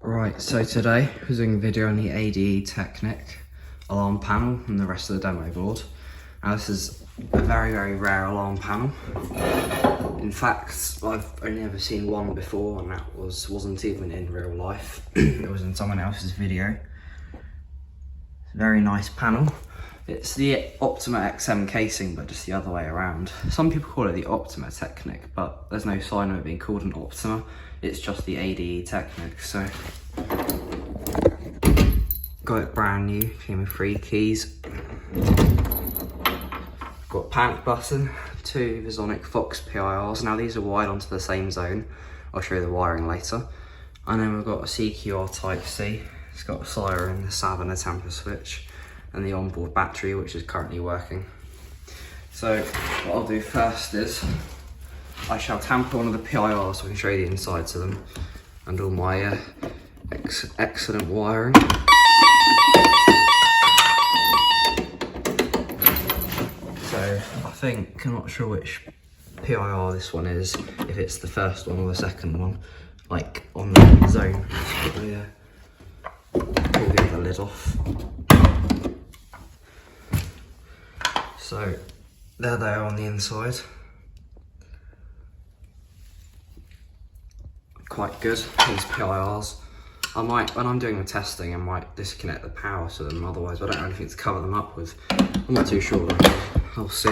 Right, so today we're doing a video on the ADE Technic alarm panel and the rest of the demo board. Now this is a very, very rare alarm panel. In fact, I've only ever seen one before, and that wasn't even in real life. It was in someone else's video. It's a very nice panel. It's the Optima XM casing, but just the other way around. Some people call it the Optima Technic, but there's no sign of it being called an Optima. It's just the ADE Technic, so. Got it brand new, came with 3 keys. Got a panic button, 2 Visonic Fox PIRs. Now these are wired onto the same zone. I'll show you the wiring later. And then we've got a CQR Type C. It's got a siren, a SAV and a tamper switch, and the onboard battery, which is currently working. So what I'll do first is I shall tamper one of the PIRs so I can show you the insides of them and all my excellent wiring. So I think, I'm not sure which PIR this one is, if it's the first one or the second one, like on the zone. Pull the other lid off. So there they are on the inside. Quite good, these PIRs. I might, when I'm doing the testing, I might disconnect the power to them, otherwise I don't have anything to cover them up with. I'm not too sure though, I'll see.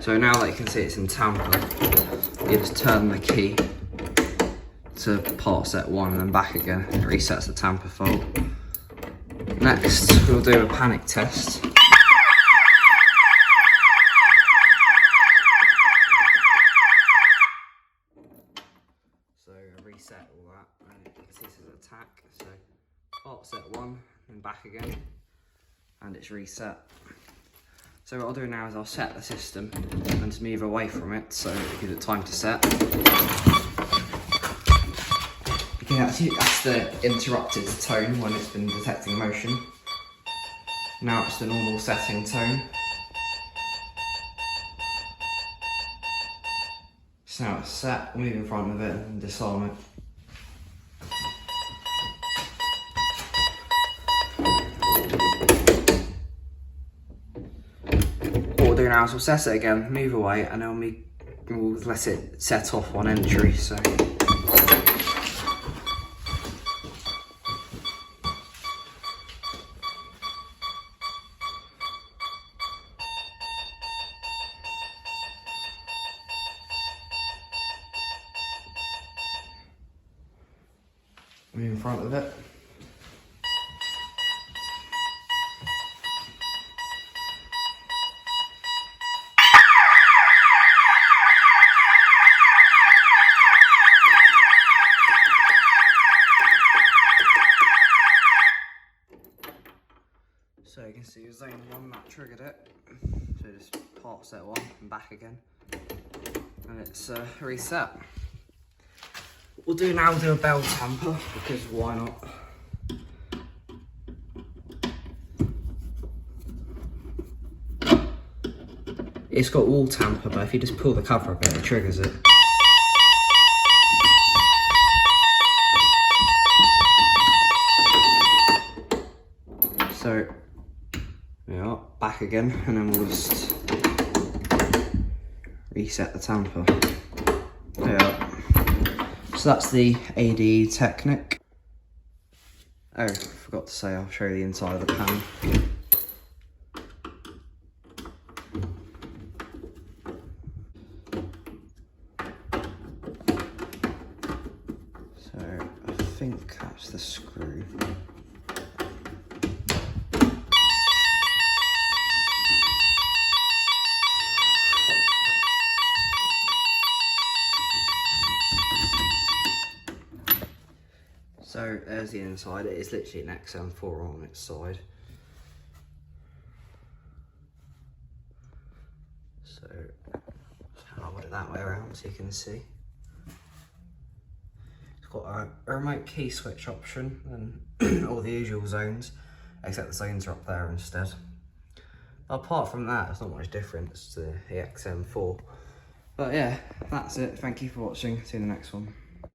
So now that you can see it's in tamper, you just turn the key to part set 1 and then back again. It resets the tamper fault. Next, we'll do a panic test. So I reset all that, and you can see this is attack. So part set 1 and back again, and it's reset. So what I'll do now is I'll set the system and to move away from it, so it gives it time to set. You can actually, that's the interrupted tone when it's been detecting motion. Now it's the normal setting tone. So now it's set, move in front of it and disarm it. What we'll do now is we'll set it again, move away, and then we'll let it set off on entry. So. Move in front of it. So you can see your zone 1 that triggered it. So just part set 1 and back again. And it's reset. We'll do now do a bell tamper, because why not? It's got wall tamper, but if you just pull the cover a bit, it triggers it. So, yeah, back again, and then we'll just reset the tamper. Yeah. So that's the ADE Technic. Oh, forgot to say, I'll show you the inside of the panel. So I think that's the screw. So there's the inside. It is literally an XM4 on its side. So I'll put it that way around so you can see. It's got a remote key switch option and all the usual zones, except the zones are up there instead. Apart from that, there's not much difference to the XM4. But yeah, that's it. Thank you for watching. See you in the next one.